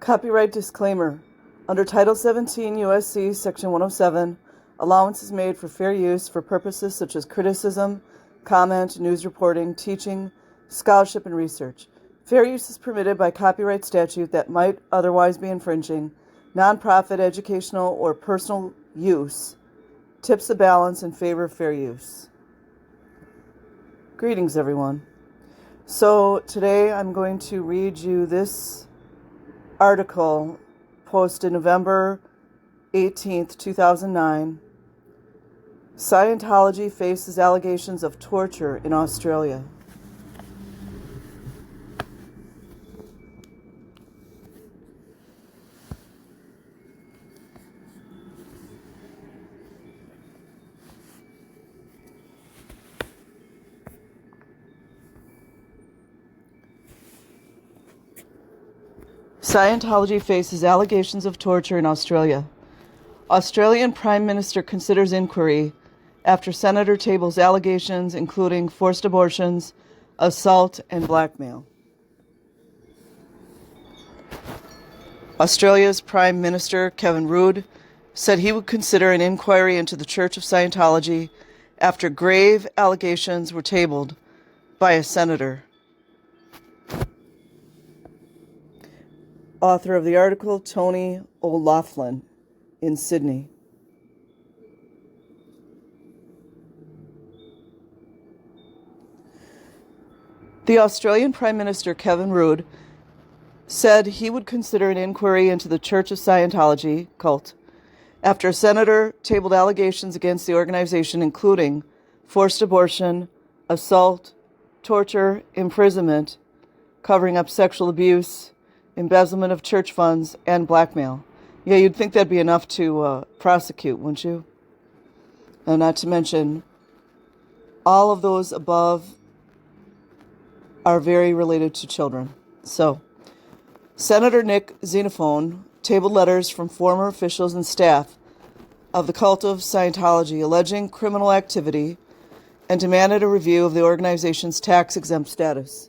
Copyright disclaimer. Under Title 17 U.S.C. Section 107, allowance is made for fair use for purposes such as criticism, comment, news reporting, teaching, scholarship, and research. Fair use is permitted by copyright statute that might otherwise be infringing. Nonprofit, educational, or personal use tips the balance in favor of fair use. Greetings, everyone. So today I'm going to read you this article posted November 18th, 2009. Scientology faces allegations of torture in Australia. Scientology faces allegations of torture in Australia. Australian Prime Minister considers inquiry after Senator tables allegations including forced abortions, assault, and blackmail. Australia's Prime Minister, Kevin Rudd, said he would consider an inquiry into the Church of Scientology after grave allegations were tabled by a senator. Author of the article, Tony O'Loughlin in Sydney. The Australian Prime Minister, Kevin Rudd, said he would consider an inquiry into the Church of Scientology cult after a senator tabled allegations against the organization including forced abortion, assault, torture, imprisonment, covering up sexual abuse, embezzlement of church funds, and blackmail. Yeah, you'd think that'd be enough to prosecute, wouldn't you? And not to mention, all of those above are very related to children. So, Senator Nick Xenophon tabled letters from former officials and staff of the cult of Scientology alleging criminal activity and demanded a review of the organization's tax-exempt status.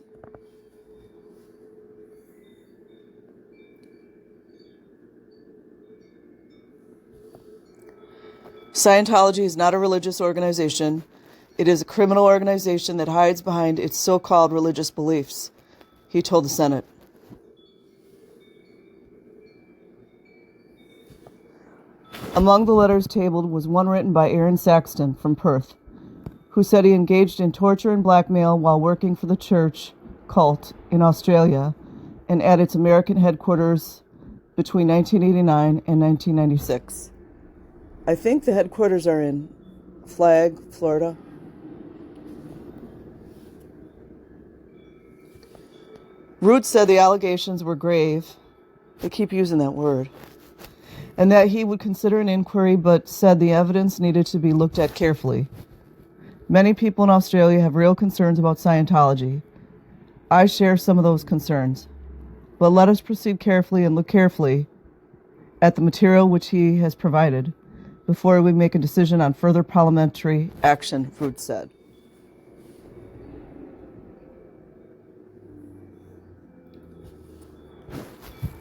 Scientology is not a religious organization. It is a criminal organization that hides behind its so-called religious beliefs, he told the Senate. Among the letters tabled was one written by Aaron Saxton from Perth, who said he engaged in torture and blackmail while working for the church cult in Australia and at its American headquarters between 1989 and 1996. I think the headquarters are in Flagg, Florida. Rudd said the allegations were grave. They keep using that word. And that he would consider an inquiry, but said the evidence needed to be looked at carefully. Many people in Australia have real concerns about Scientology. I share some of those concerns. But let us proceed carefully and look carefully at the material which he has provided before we make a decision on further parliamentary action, Rudd said.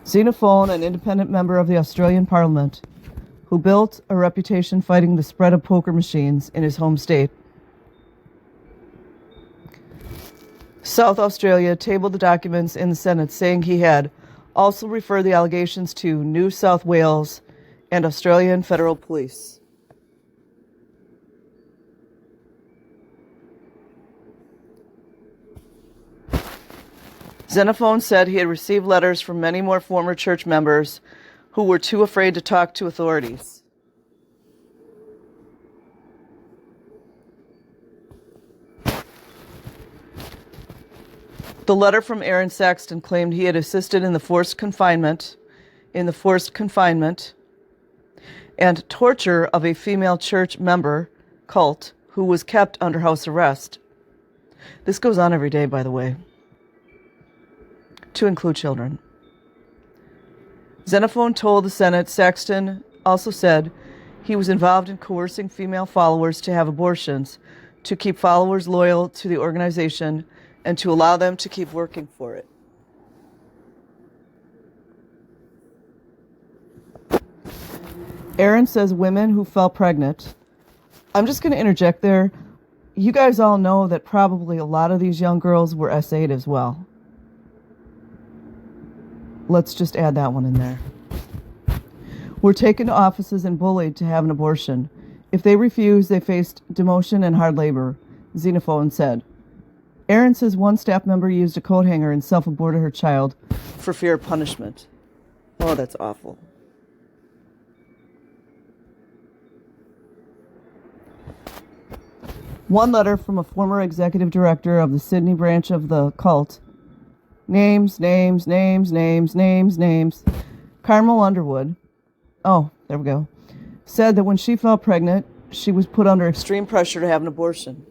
Xenophon, an independent member of the Australian Parliament, who built a reputation fighting the spread of poker machines in his home state, South Australia, tabled the documents in the Senate, saying he had also referred the allegations to New South Wales and Australian Federal Police. Xenophon said he had received letters from many more former church members who were too afraid to talk to authorities. The letter from Aaron Saxton claimed he had assisted in the forced confinement and torture of a female church member cult who was kept under house arrest. This goes on every day, by the way, to include children. Xenophon told the Senate Saxton also said he was involved in coercing female followers to have abortions to keep followers loyal to the organization and to allow them to keep working for it. Aaron says women who fell pregnant. I'm just going to interject there. You guys all know that probably a lot of these young girls were SA'd as well. Let's just add that one in there. Were taken to offices and bullied to have an abortion. If they refused, they faced demotion and hard labor, Xenophone said. Aaron says one staff member used a coat hanger and self-aborted her child for fear of punishment. Oh, that's awful. One letter from a former executive director of the Sydney branch of the cult. Names. Carmel Underwood. Oh, there we go. Said that when she fell pregnant, she was put under extreme pressure to have an abortion.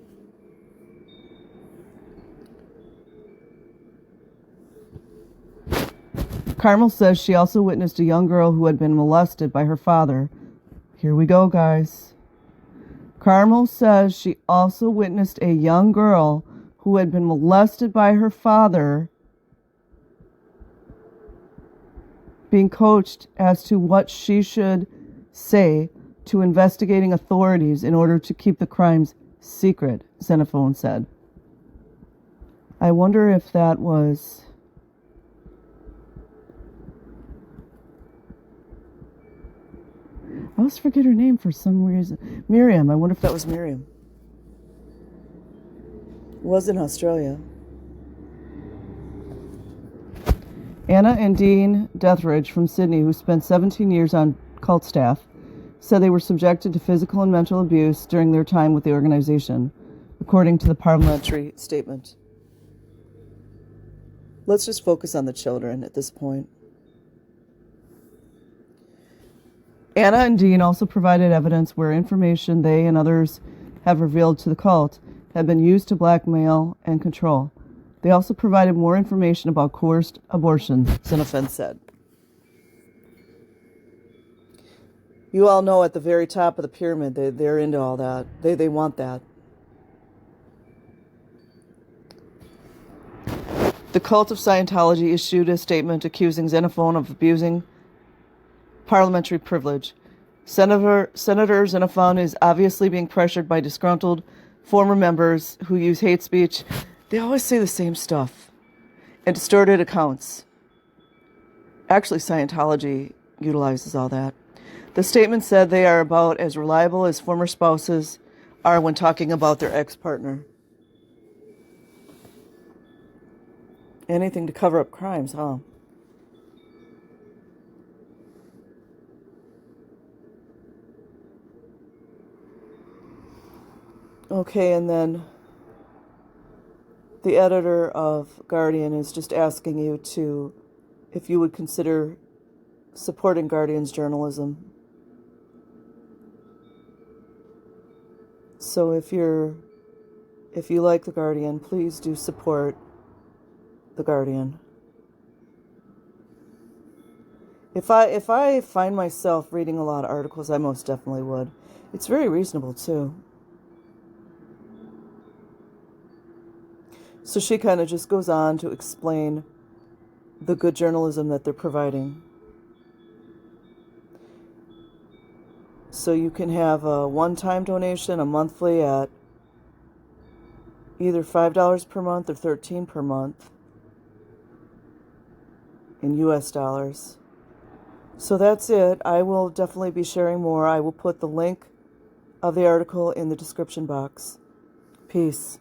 Carmel says she also witnessed a young girl who had been molested by her father. Here we go, guys. Carmel says she also witnessed a young girl who had been molested by her father being coached as to what she should say to investigating authorities in order to keep the crimes secret, Xenophone said. I wonder if that was... I always forget her name for some reason. Miriam. I wonder if that was Miriam. Was in Australia. Anna and Dean Deathridge from Sydney, who spent 17 years on cult staff, said they were subjected to physical and mental abuse during their time with the organization, according to the parliamentary statement. Let's just focus on the children at this point. Anna and Dean also provided evidence where information they and others have revealed to the cult had been used to blackmail and control. They also provided more information about coerced abortions, Xenophon said. You all know at the very top of the pyramid, they're into all that. They want that. The cult of Scientology issued a statement accusing Xenophon of abusing parliamentary privilege. Senator Xenophon is obviously being pressured by disgruntled former members who use hate speech. They always say the same stuff. And distorted accounts. Actually, Scientology utilizes all that. The statement said they are about as reliable as former spouses are when talking about their ex-partner. Anything to cover up crimes, huh? Okay, and then the editor of Guardian is just asking you to, if you would consider supporting Guardian's journalism. So if you like the Guardian, please do support the Guardian. If I find myself reading a lot of articles, I most definitely would. It's very reasonable too. So she kind of just goes on to explain the good journalism that they're providing. So you can have a one-time donation, a monthly at either $5 per month or $13 per month in US dollars. So that's it. I will definitely be sharing more. I will put the link of the article in the description box. Peace.